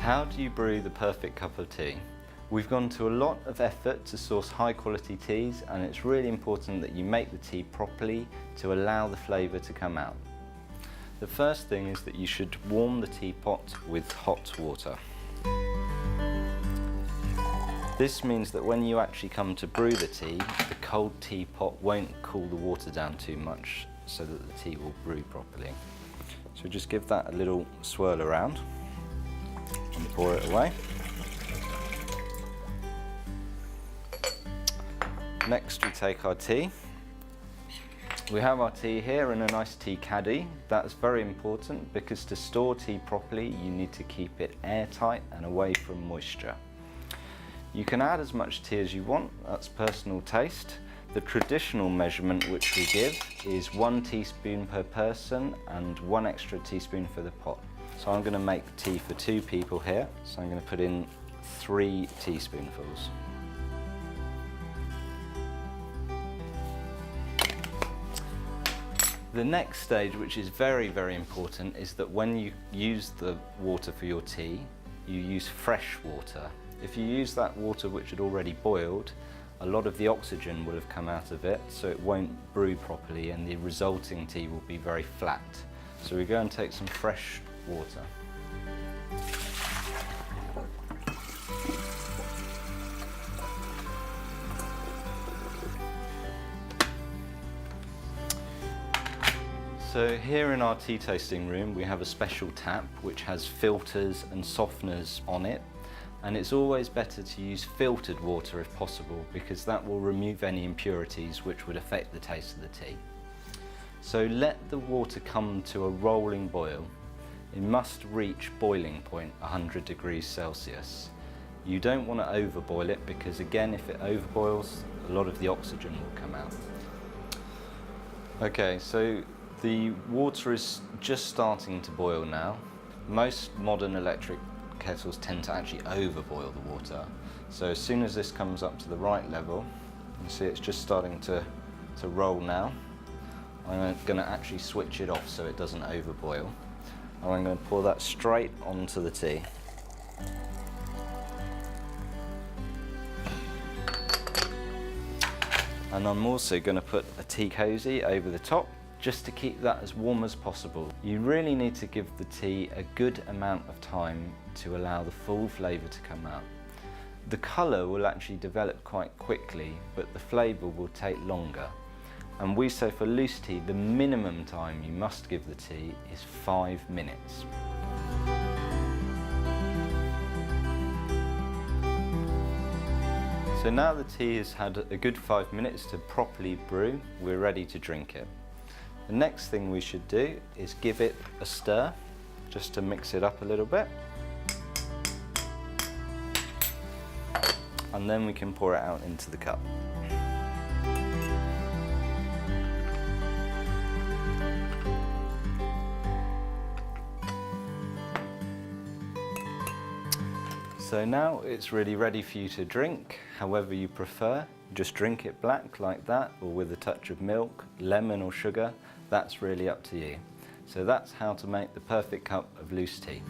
How do you brew the perfect cup of tea? We've gone to a lot of effort to source high quality teas, and it's really important that you make the tea properly to allow the flavour to come out. The first thing is that you should warm the teapot with hot water. This means that when you actually come to brew the tea, the cold teapot won't cool the water down too much so that the tea will brew properly. So just give that a little swirl around and pour it away. Next we take our tea. We have our tea here in a nice tea caddy. That's very important because to store tea properly you need to keep it airtight and away from moisture. You can add as much tea as you want, that's personal taste. The traditional measurement which we give is 1 teaspoon per person and 1 extra teaspoon for the pot. So I'm going to make tea for 2 people here, so I'm going to put in 3 teaspoonfuls. The next stage, which is very, very important, is that when you use the water for your tea, you use fresh water. If you use that water which had already boiled, a lot of the oxygen will have come out of it, so it won't brew properly and the resulting tea will be very flat. So we go and take some fresh water. So here in our tea tasting room we have a special tap which has filters and softeners on it, and it's always better to use filtered water if possible because that will remove any impurities which would affect the taste of the tea. So let the water come to a rolling boil. It must reach boiling point 100 degrees Celsius. You don't want to overboil it because again if it overboils a lot of the oxygen will come out. Okay, so the water is just starting to boil now. Most modern electric kettles tend to actually overboil the water. So as soon as this comes up to the right level, you see it's just starting to roll now. I'm going to actually switch it off so it doesn't overboil. And I'm going to pour that straight onto the tea. And I'm also going to put a tea cosy over the top, just to keep that as warm as possible. You really need to give the tea a good amount of time to allow the full flavour to come out. The colour will actually develop quite quickly, but the flavour will take longer. And we say for loose tea, the minimum time you must give the tea is 5 minutes. So now the tea has had a good 5 minutes to properly brew, we're ready to drink it. The next thing we should do is give it a stir, just to mix it up a little bit. And then we can pour it out into the cup. So now it's really ready for you to drink, however you prefer. Just drink it black like that, or with a touch of milk, lemon or sugar. That's really up to you. So that's how to make the perfect cup of loose tea.